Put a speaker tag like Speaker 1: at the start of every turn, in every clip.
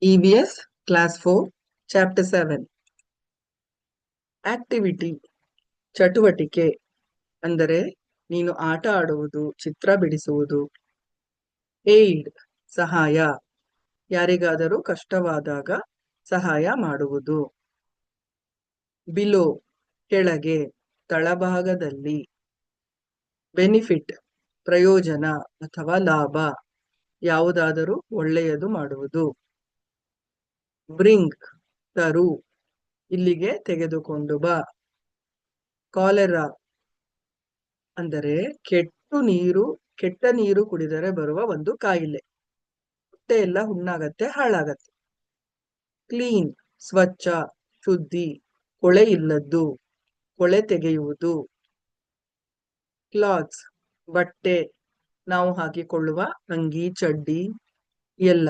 Speaker 1: EVS Class 4, Chapter 7. Activity ಚಟುವಟಿಕೆ ಅಂದರೆ ನೀನು ಆಟ ಆಡುವುದು, ಚಿತ್ರ ಬಿಡಿಸುವುದು. ಏಡ್ ಸಹಾಯ, ಯಾರಿಗಾದರೂ ಕಷ್ಟವಾದಾಗ ಸಹಾಯ ಮಾಡುವುದು. ಬಿಲೋ ಕೆಳಗೆ, ತಳಭಾಗದಲ್ಲಿ. ಬೆನಿಫಿಟ್ ಪ್ರಯೋಜನ ಅಥವಾ ಲಾಭ, ಯಾವುದಾದರೂ ಒಳ್ಳೆಯದು ಮಾಡುವುದು. ಬ್ರಿಂಗ್ ತರು, ಇಲ್ಲಿಗೆ ತೆಗೆದುಕೊಂಡು ಬಾ. ಕಾಲೆರಾ ಅಂದರೆ ಕೆಟ್ಟ ನೀರು ಕುಡಿದರೆ ಬರುವ ಒಂದು ಕಾಯಿಲೆ. ಹೊಟ್ಟೆ ಎಲ್ಲ ಹುಣ್ಣಾಗತ್ತೆ, ಹಾಳಾಗತ್ತೆ. ಕ್ಲೀನ್ ಸ್ವಚ್ಛ, ಶುದ್ಧಿ, ಕೊಳೆ ಇಲ್ಲದ್ದು, ಕೊಳೆ ತೆಗೆಯುವುದು. ಕ್ಲಾತ್ಸ್ ಬಟ್ಟೆ, ನಾವು ಹಾಕಿಕೊಳ್ಳುವ ಅಂಗಿ, ಚಡ್ಡಿ ಎಲ್ಲ.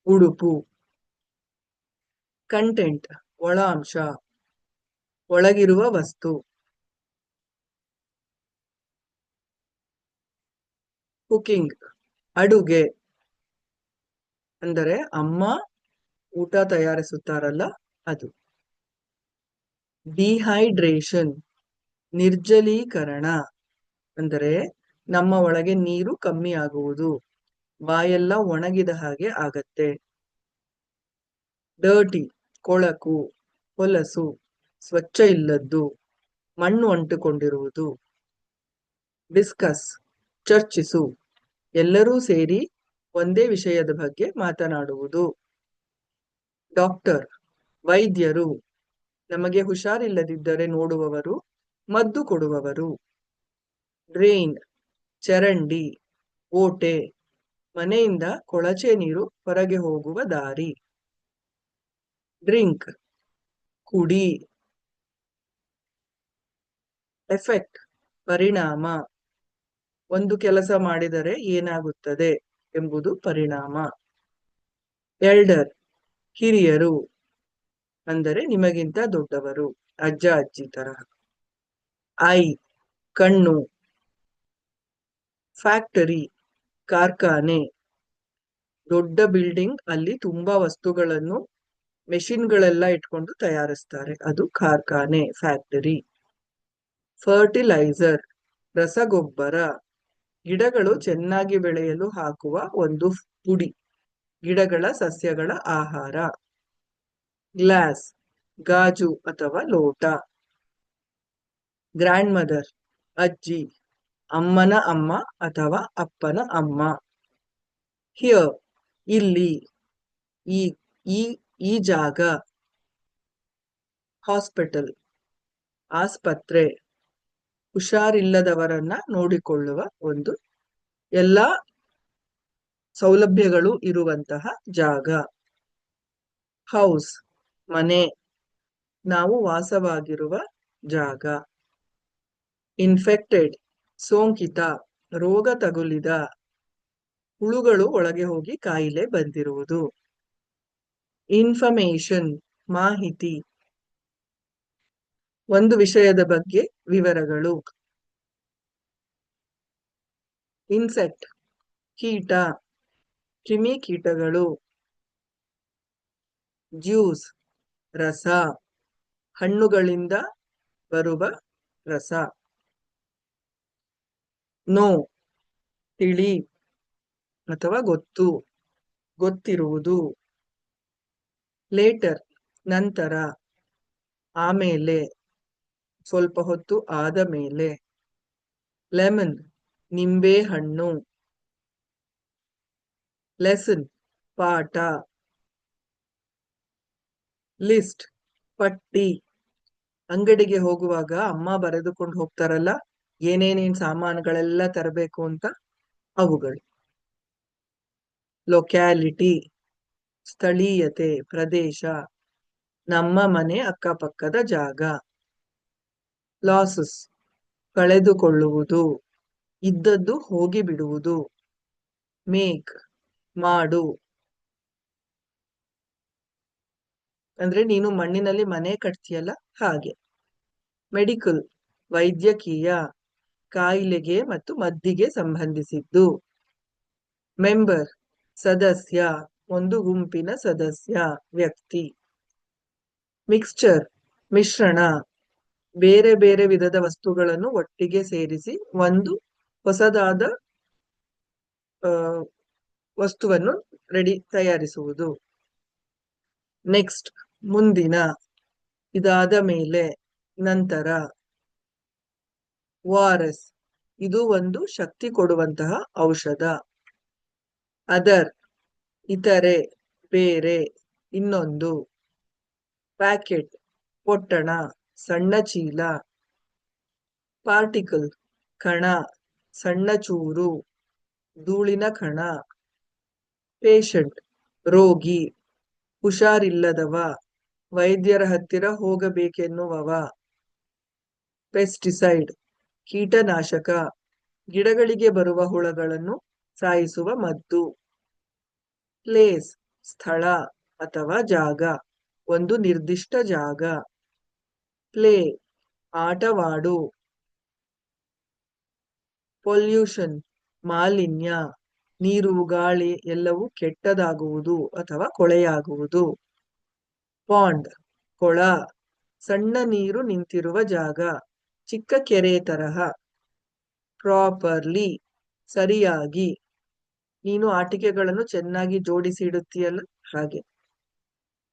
Speaker 1: ಉಡುಪು. ಕಂಟೆಂಟ್ ಒಳ ಅಂಶ, ಒಳಗಿರುವ ವಸ್ತು. ಕುಕಿಂಗ್ ಅಡುಗೆ ಅಂದರೆ ಅಮ್ಮ ಊಟ ತಯಾರಿಸುತ್ತಾರಲ್ಲ ಅದು. ಡಿಹೈಡ್ರೇಷನ್ ನಿರ್ಜಲೀಕರಣ ಅಂದರೆ ನಮ್ಮ ಒಳಗೆ ನೀರು ಕಮ್ಮಿ ಆಗುವುದು, ಬಾಯೆಲ್ಲ ಒಣಗಿದ ಹಾಗೆ ಆಗತ್ತೆ. ಡರ್ಟಿ ಕೊಳಕು, ಹೊಲಸು, ಸ್ವಚ್ಛ ಇಲ್ಲದ್ದು, ಮಣ್ಣು ಅಂಟುಕೊಂಡಿರುವುದು. ಡಿಸ್ಕಸ್ ಚರ್ಚಿಸು, ಎಲ್ಲರೂ ಸೇರಿ ಒಂದೇ ವಿಷಯದ ಬಗ್ಗೆ ಮಾತನಾಡುವುದು. ಡಾಕ್ಟರ್ ವೈದ್ಯರು, ನಮಗೆ ಹುಷಾರಿಲ್ಲದಿದ್ದರೆ ನೋಡುವವರು, ಮದ್ದು ಕೊಡುವವರು. ಡ್ರೈನ್ ಚರಂಡಿ, ಓಟೆ, ಮನೆಯಿಂದ ಕೊಳಚೆ ನೀರು ಹೊರಗೆ ಹೋಗುವ ದಾರಿ. ಡ್ರಿಂಕ್ ಕುಡಿ. ಎಫೆಕ್ಟ್ ಪರಿಣಾಮ, ಒಂದು ಕೆಲಸ ಮಾಡಿದರೆ ಏನಾಗುತ್ತದೆ ಎಂಬುದು ಪರಿಣಾಮ. ಎಲ್ಡರ್ ಹಿರಿಯರು ಅಂದರೆ ನಿಮಗಿಂತ ದೊಡ್ಡವರು, ಅಜ್ಜ ಅಜ್ಜಿ ತರಹ. ಐ ಕಣ್ಣು. ಫ್ಯಾಕ್ಟರಿ ಕಾರ್ಖಾನೆ, ದೊಡ್ಡ ಬಿಲ್ಡಿಂಗ್, ಅಲ್ಲಿ ತುಂಬಾ ವಸ್ತುಗಳನ್ನು ಮೆಷಿನ್ಗಳೆಲ್ಲ ಇಟ್ಕೊಂಡು ತಯಾರಿಸ್ತಾರೆ, ಅದು ಕಾರ್ಖಾನೆ ಫ್ಯಾಕ್ಟರಿ. ಫರ್ಟಿಲೈಸರ್ ರಸಗೊಬ್ಬರ, ಗಿಡಗಳು ಚೆನ್ನಾಗಿ ಬೆಳೆಯಲು ಹಾಕುವ ಒಂದು ಪುಡಿ, ಗಿಡಗಳ ಸಸ್ಯಗಳ ಆಹಾರ. ಗ್ಲಾಸ್ ಗಾಜು ಅಥವಾ ಲೋಟ. ಗ್ರ್ಯಾಂಡ್ ಮದರ್ ಅಜ್ಜಿ, ಅಮ್ಮನ ಅಮ್ಮ ಅಥವಾ ಅಪ್ಪನ ಅಮ್ಮ. ಹಿಯರ್ ಇಲ್ಲಿ, ಈ ಈ ಈ ಜಾಗ. ಹಾಸ್ಪಿಟಲ್ ಆಸ್ಪತ್ರೆ, ಹುಷಾರಿಲ್ಲದವರನ್ನ ನೋಡಿಕೊಳ್ಳುವ ಒಂದು, ಎಲ್ಲ ಸೌಲಭ್ಯಗಳು ಇರುವಂತಹ ಜಾಗ. ಹೌಸ್ ಮನೆ, ನಾವು ವಾಸವಾಗಿರುವ ಜಾಗ. ಇನ್ಫೆಕ್ಟೆಡ್ ಸೋಂಕಿತ, ರೋಗ ತಗುಲಿದ, ಹುಳುಗಳು ಒಳಗೆ ಹೋಗಿ ಕಾಯಿಲೆ ಬಂದಿರುವುದು. ಇನ್ಫಾರ್ಮೇಶನ್ ಮಾಹಿತಿ, ಒಂದು ವಿಷಯದ ಬಗ್ಗೆ ವಿವರಗಳು. ಇನ್ಸೆಕ್ಟ್ ಕೀಟ, ಕ್ರಿಮಿ ಕೀಟಗಳು. ಜ್ಯೂಸ್ ರಸ, ಹಣ್ಣುಗಳಿಂದ ಬರುವ ರಸ. ನೋ ತಿಳಿ ಅಥವಾ ಗೊತ್ತು, ಗೊತ್ತಿರುವುದು. ಲೇಟರ್ ನಂತರ, ಆಮೇಲೆ, ಸ್ವಲ್ಪ ಹೊತ್ತು ಆದ ಮೇಲೆ. ಲೆಮನ್ ನಿಂಬೆ ಹಣ್ಣು. ಲೆಸನ್ ಪಾಠ. ಲಿಸ್ಟ್ ಪಟ್ಟಿ, ಅಂಗಡಿಗೆ ಹೋಗುವಾಗ ಅಮ್ಮ ಬರೆದುಕೊಂಡು ಹೋಗ್ತಾರಲ್ಲ ಏನೇನೇನ್ ಸಾಮಾನುಗಳೆಲ್ಲ ತರಬೇಕು ಅಂತ, ಅವುಗಳು. ಲೊಕ್ಯಾಲಿಟಿ ಸ್ಥಳೀಯತೆ, ಪ್ರದೇಶ, ನಮ್ಮ ಮನೆ ಅಕ್ಕಪಕ್ಕದ ಜಾಗ. ಲಾಸಸ್ ಕಳೆದುಕೊಳ್ಳುವುದು, ಇದ್ದದ್ದು ಹೋಗಿ ಬಿಡುವುದು. ಮೇಕ್ ಮಾಡು, ಅಂದ್ರೆ ನೀನು ಮಣ್ಣಿನಲ್ಲಿ ಮನೆ ಕಟ್ತೀಯಲ್ಲ ಹಾಗೆ. ಮೆಡಿಕಲ್ ವೈದ್ಯಕೀಯ, ಕಾಯಿಲೆಗೆ ಮತ್ತು ಮದ್ದಿಗೆ ಸಂಬಂಧಿಸಿದ್ದು. ಮೆಂಬರ್ ಸದಸ್ಯ, ಒಂದು ಗುಂಪಿನ ಸದಸ್ಯ, ವ್ಯಕ್ತಿ. ಮಿಕ್ಸ್ಚರ್, ಮಿಶ್ರಣ, ಬೇರೆ ಬೇರೆ ವಿಧದ ವಸ್ತುಗಳನ್ನು ಒಟ್ಟಿಗೆ ಸೇರಿಸಿ ಒಂದು ಹೊಸದಾದ ವಸ್ತುವನ್ನು ತಯಾರಿಸುವುದು. ನೆಕ್ಸ್ಟ್, ಮುಂದಿನ, ಇದಾದ ಮೇಲೆ, ನಂತರ. ವಾರಸ್, ಇದು ಒಂದು ಶಕ್ತಿ ಕೊಡುವಂತಹ ಔಷಧ. ಅದರ್, ಇತರೆ, ಬೇರೆ, ಇನ್ನೊಂದು. ಪ್ಯಾಕೆಟ್, ಪೊಟ್ಟಣ, ಸಣ್ಣ ಚೀಲ. ಪಾರ್ಟಿಕಲ್, ಕಣ, ಸಣ್ಣ ಚೂರು, ಧೂಳಿನ ಕಣ. ಪೇಷಂಟ್, ರೋಗಿ, ಹುಷಾರಿಲ್ಲದವ, ವೈದ್ಯರ ಹತ್ತಿರ ಹೋಗಬೇಕೆನ್ನುವವ. ಪೆಸ್ಟಿಸೈಡ್, ಕೀಟನಾಶಕ, ಗಿಡಗಳಿಗೆ ಬರುವ ಹುಳಗಳನ್ನು ಸಾಯಿಸುವ ಮದ್ದು. ಪ್ಲೇಸ್, ಸ್ಥಳ ಅಥವಾ ಜಾಗ, ಒಂದು ನಿರ್ದಿಷ್ಟ ಜಾಗ. ಪ್ಲೇ, ಆಟವಾಡು. ಪೊಲ್ಯೂಷನ್, ಮಾಲಿನ್ಯ, ನೀರು ಗಾಳಿ ಎಲ್ಲವೂ ಕೆಟ್ಟದಾಗುವುದು ಅಥವಾ ಕೊಳೆಯಾಗುವುದು. ಪಾಂಡ್, ಕೊಳ, ಸಣ್ಣ ನೀರು ನಿಂತಿರುವ ಜಾಗ, ಚಿಕ್ಕ ಕೆರೆ ತರಹ. ಪ್ರಾಪರ್ಲಿ, ಸರಿಯಾಗಿ, ನೀನು ಆಟಿಕೆಗಳನ್ನು ಚೆನ್ನಾಗಿ ಜೋಡಿಸಿ ಇಡುತ್ತೀಯಲ್ಲ ಹಾಗೆ.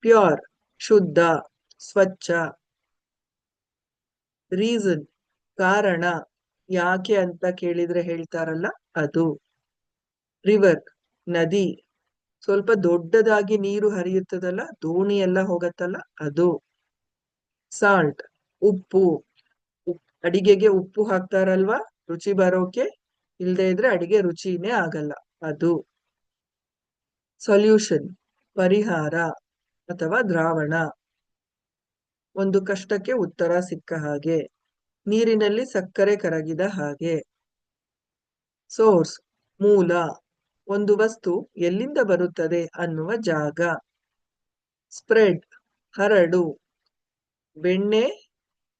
Speaker 1: ಪ್ಯೂರ್, ಶುದ್ಧ, ಸ್ವಚ್ಛ. ರೀಸನ್, ಕಾರಣ, ಯಾಕೆ ಅಂತ ಕೇಳಿದ್ರೆ ಹೇಳ್ತಾರಲ್ಲ ಅದು. ರಿವರ್, ನದಿ, ಸ್ವಲ್ಪ ದೊಡ್ಡದಾಗಿ ನೀರು ಹರಿಯುತ್ತದಲ್ಲ, ದೋಣಿ ಎಲ್ಲ ಹೋಗತ್ತಲ್ಲ ಅದು. ಸಾಲ್ಟ್, ಉಪ್ಪು, ಅಡಿಗೆಗೆ ಉಪ್ಪು ಹಾಕ್ತಾರಲ್ವಾ ರುಚಿ ಬರೋಕೆ, ಇಲ್ದೇ ಇದ್ರೆ ಅಡಿಗೆ ರುಚಿನೇ ಆಗಲ್ಲ ಅದು. ಸೊಲ್ಯೂಷನ್, ಪರಿಹಾರ ಅಥವಾ ದ್ರಾವಣ, ಒಂದು ಕಷ್ಟಕ್ಕೆ ಉತ್ತರ ಸಿಕ್ಕ ಹಾಗೆ, ನೀರಿನಲ್ಲಿ ಸಕ್ಕರೆ ಕರಗಿದ ಹಾಗೆ. ಸೋರ್ಸ್, ಮೂಲ, ಒಂದು ವಸ್ತು ಎಲ್ಲಿಂದ ಬರುತ್ತದೆ ಅನ್ನುವ ಜಾಗ. ಸ್ಪ್ರೆಡ್, ಹರಡು, ಬೆಣ್ಣೆ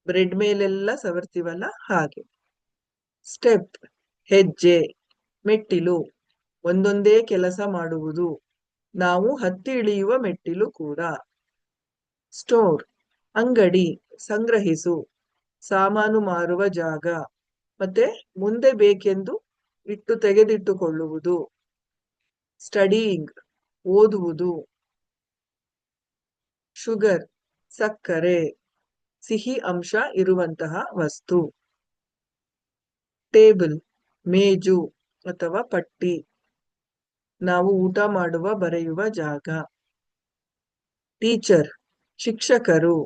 Speaker 1: ಬ್ರೆಡ್ ಮೇಲೆಲ್ಲ ಸವರ್ತೀವಲ್ಲ ಹಾಗೆ. ಸ್ಟೆಪ್, ಹೆಜ್ಜೆ, ಮೆಟ್ಟಿಲು, ಒಂದೊಂದೇ ಕೆಲಸ ಮಾಡುವುದು, ನಾವು ಹತ್ತಿ ಇಳಿಯುವ ಮೆಟ್ಟಿಲು ಕೂಡ. ಸ್ಟೋರ್, ಅಂಗಡಿ, ಸಂಗ್ರಹಿಸು, ಸಾಮಾನು ಮಾರುವ ಜಾಗ, ಮತ್ತೆ ಮುಂದೆ ಬೇಕೆಂದು ತೆಗೆದಿಟ್ಟುಕೊಳ್ಳುವುದು. ಸ್ಟಡಿಯಿಂಗ್, ಓದುವುದು. ಶುಗರ್, ಸಕ್ಕರೆ, ಸಿಹಿ ಅಂಶ ಇರುವಂತಹ ವಸ್ತು. ಟೇಬಲ್, ಮೇಜು ಅಥವಾ ಪಟ್ಟಿ, ನಾವು ಊಟ ಮಾಡುವ ಬರೆಯುವ ಜಾಗ. ಟೀಚರ್, ಶಿಕ್ಷಕರು,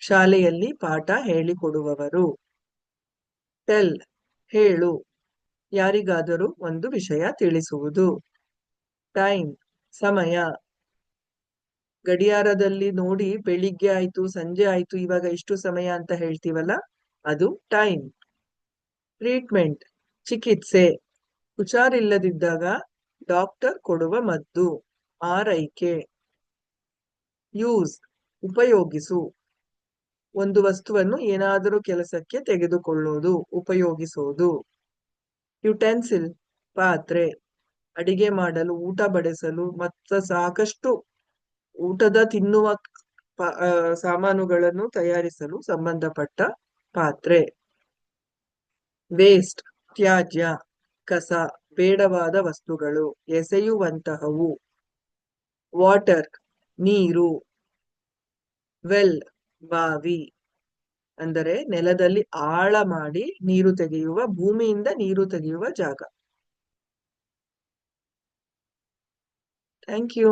Speaker 1: ಶಾಲೆಯಲ್ಲಿ ಪಾಠ ಹೇಳಿಕೊಡುವವರು. ಟೆಲ್, ಹೇಳು, ಯಾರಿಗಾದರೂ ಒಂದು ವಿಷಯ ತಿಳಿಸುವುದು. ಟೈಮ್, ಸಮಯ, ಗಡಿಯಾರದಲ್ಲಿ ನೋಡಿ ಬೆಳಿಗ್ಗೆ ಆಯ್ತು ಸಂಜೆ ಆಯ್ತು ಇವಾಗ ಇಷ್ಟು ಸಮಯ ಅಂತ ಹೇಳ್ತೀವಲ್ಲ ಅದು ಟೈಮ್. ಟ್ರೀಟ್ಮೆಂಟ್, ಚಿಕಿತ್ಸೆ, ಹುಷಾರಿಲ್ಲದಿದ್ದಾಗ ಡಾಕ್ಟರ್ ಕೊಡುವ ಮದ್ದು, ಆರೈಕೆ. ಯೂಸ್, ಉಪಯೋಗಿಸು, ಒಂದು ವಸ್ತುವನ್ನು ಏನಾದರೂ ಕೆಲಸಕ್ಕೆ ತೆಗೆದುಕೊಳ್ಳೋದು, ಉಪಯೋಗಿಸೋದು. ಯುಟೆನ್ಸಿಲ್, ಪಾತ್ರೆ, ಅಡಿಗೆ ಮಾಡಲು, ಊಟ ಬಡಿಸಲು ಮತ್ತು ಸಾಕಷ್ಟು ಊಟದ ತಿನ್ನುವ ಸಾಮಾನುಗಳನ್ನು ತಯಾರಿಸಲು ಸಂಬಂಧಪಟ್ಟ ಪಾತ್ರೆ. ವೇಸ್ಟ್, ತ್ಯಾಜ್ಯ, ಕಸ, ಬೇಡವಾದ ವಸ್ತುಗಳು, ಎಸೆಯುವಂತಹವು. ವಾಟರ್, ನೀರು. ವೆಲ್, ಬಾವಿ, ಅಂದರೆ ನೆಲದಲ್ಲಿ ಆಳ ಮಾಡಿ ನೀರು ತೆಗೆಯುವ, ಭೂಮಿಯಿಂದ ನೀರು ತೆಗೆಯುವ ಜಾಗ. Thank you.